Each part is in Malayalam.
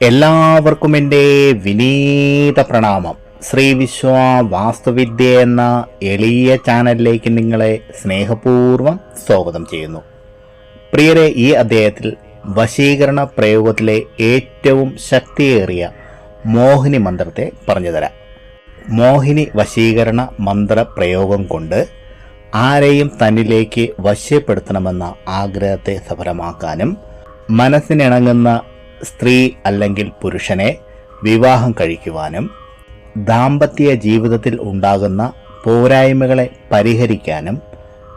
എല്ലാവർക്കും എൻ്റെ വിനീത പ്രണാമം. ശ്രീ വിശ്വ വാസ്തുവിദ്യ എന്ന എളിയ ചാനലിലേക്ക് നിങ്ങളെ സ്നേഹപൂർവ്വം സ്വാഗതം ചെയ്യുന്നു. പ്രിയരെ, ഈ അധ്യായത്തിൽ വശീകരണ പ്രയോഗത്തിലെ ഏറ്റവും ശക്തിയേറിയ മോഹിനി മന്ത്രത്തെ പറഞ്ഞുതരാം. മോഹിനി വശീകരണ മന്ത്ര പ്രയോഗം കൊണ്ട് ആരെയും തന്നിലേക്ക് വശ്യപ്പെടുത്തണമെന്ന ആഗ്രഹത്തെ സഫലമാക്കാനും മനസ്സിനിണങ്ങുന്ന സ്ത്രീ അല്ലെങ്കിൽ പുരുഷനെ വിവാഹം കഴിക്കുവാനും ദാമ്പത്യ ജീവിതത്തിൽ ഉണ്ടാകുന്ന പോരായ്മകളെ പരിഹരിക്കാനും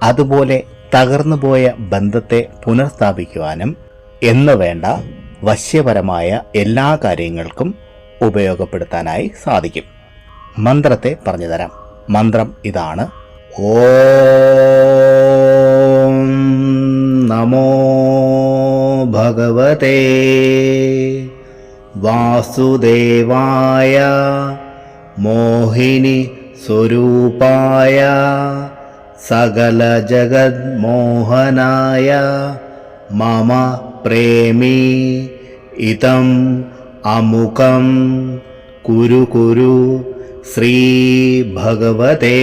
അതുപോലെ തകർന്നുപോയ ബന്ധത്തെ പുനഃസ്ഥാപിക്കുവാനും എന്നുവേണ്ട വശ്യപരമായ എല്ലാ കാര്യങ്ങൾക്കും ഉപയോഗപ്പെടുത്താനായി സാധിക്കും. മന്ത്രത്തെ പറഞ്ഞുതരാം. മന്ത്രം ഇതാണ്: ഓം നമോ ഭഗവതേ വാസുദേവായ മോഹിനി സ്വരൂപായ സകല ജഗന്മോഹനായ മമ പ്രേമി ഇതം അമുകം കുരു കുരു ശ്രീ ഭഗവതേ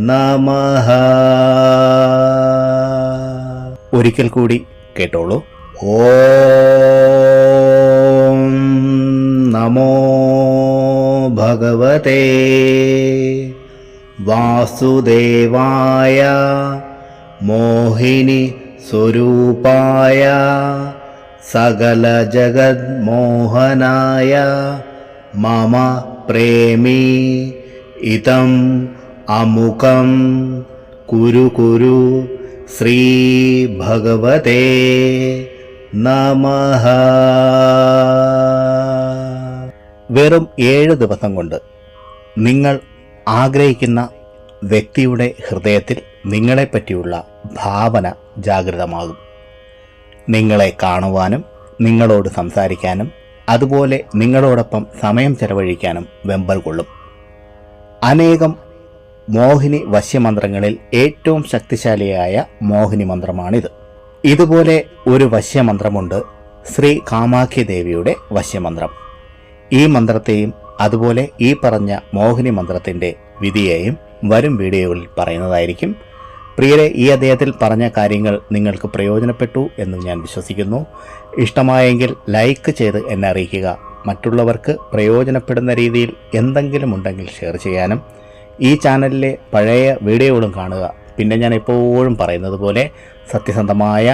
നമഃ. ഒരിക്കൽ കൂടി കേട്ടോളൂ. ഓം നമോ ഭഗവതേ വാസുദേവായ മോഹിനി സ്വരൂപായ സകല ജഗന്മോഹനായ മമ പ്രേമി ഇതം അമുകം കുരു കുരു ശ്രീ ഭഗവതേ നമഃ. വെറും 7 ദിവസം കൊണ്ട് നിങ്ങൾ ആഗ്രഹിക്കുന്ന വ്യക്തിയുടെ ഹൃദയത്തിൽ നിങ്ങളെപ്പറ്റിയുള്ള ഭാവന ജാഗൃതമാകും. നിങ്ങളെ കാണുവാനും നിങ്ങളോട് സംസാരിക്കാനും അതുപോലെ നിങ്ങളോടൊപ്പം സമയം ചെലവഴിക്കാനും വെമ്പൽ കൊള്ളും. അനേകം മോഹിനി വശ്യമന്ത്രങ്ങളിൽ ഏറ്റവും ശക്തിശാലിയായ മോഹിനി മന്ത്രമാണിത്. ഇതുപോലെ ഒരു വശ്യമന്ത്രമുണ്ട്, ശ്രീ കാമാഖ്യ ദേവിയുടെ വശ്യമന്ത്രം. ഈ മന്ത്രത്തെയും അതുപോലെ ഈ പറഞ്ഞ മോഹിനി മന്ത്രത്തിൻ്റെ വിധിയെയും വരും വീഡിയോകളിൽ പറയുന്നതായിരിക്കും. പ്രിയരെ, ഈ അധ്യായത്തിൽ പറഞ്ഞ കാര്യങ്ങൾ നിങ്ങൾക്ക് പ്രയോജനപ്പെട്ടു എന്ന് ഞാൻ വിശ്വസിക്കുന്നു. ഇഷ്ടമായെങ്കിൽ ലൈക്ക് ചെയ്ത് എന്നെ അറിയിക്കുക. മറ്റുള്ളവർക്ക് പ്രയോജനപ്പെടുന്ന രീതിയിൽ എന്തെങ്കിലും ഉണ്ടെങ്കിൽ ഷെയർ ചെയ്യാനും ഈ ചാനലിലെ പഴയ വീഡിയോകളും കാണുക. പിന്നെ ഞാൻ എപ്പോഴും പറയുന്നത് പോലെ സത്യസന്ധമായ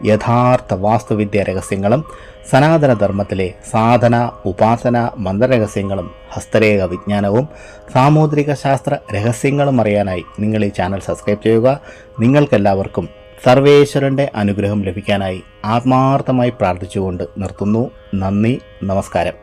യഥാർത്ഥ വാസ്തുവിദ്യ രഹസ്യങ്ങളും സനാതനധർമ്മത്തിലെ സാധന ഉപാസന മന്ത്രരഹസ്യങ്ങളും ഹസ്തരേഖ വിജ്ഞാനവും സാമുദ്രിക ശാസ്ത്ര രഹസ്യങ്ങളും അറിയാനായി നിങ്ങൾ ഈ ചാനൽ സബ്സ്ക്രൈബ് ചെയ്യുക. നിങ്ങൾക്കെല്ലാവർക്കും സർവേശ്വരൻ്റെ അനുഗ്രഹം ലഭിക്കാനായി ആത്മാർത്ഥമായി പ്രാർത്ഥിച്ചുകൊണ്ട് നിർത്തുന്നു. നന്ദി, നമസ്കാരം.